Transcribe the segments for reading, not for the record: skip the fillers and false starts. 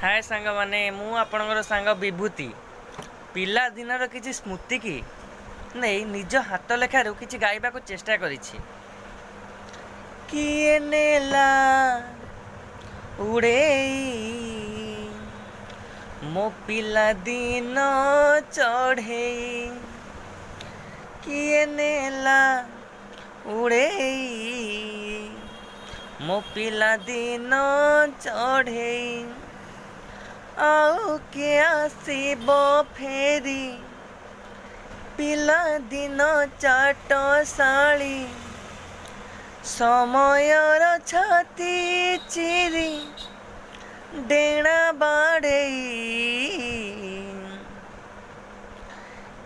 हाय सांग माने मु आपणकर सांग विभूति पिला दिनर किछि स्मृति की नहीं निज हाथ लेखारू किछि गाइबा को चेष्टा करिछि। किए नेला उड़ेई मो पिला दिन चढ़ेई, किए नेला उड़ेई मो पिला दिन चढ़ेई, आओ के आसीब फेरी पिला दिन चाटशाली, समयर छाती चिरी डेणा बाड़ेई,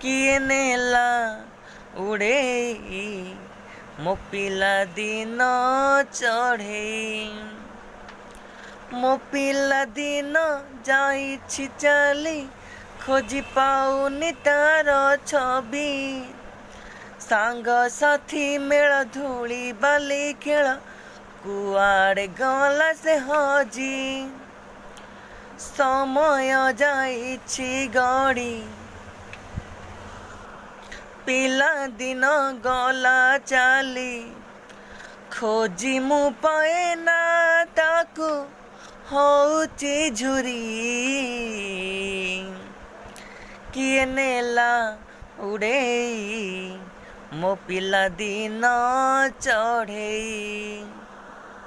किए नेला उड़ेई मो पिला दिन चढ़ेई, मो पिला दिन जाइछि चाली खोजी पाउनी तार छवि, सांग साथी मेल धूली बाली खेल कुआड़े गला से हजी, समय जाइछि गड़ी पिला दिन गला चाली, खोजी मु पाए ना ताकू होउची झुरी, किए नेला उड़ेई मो पिला दिन चढ़ेई।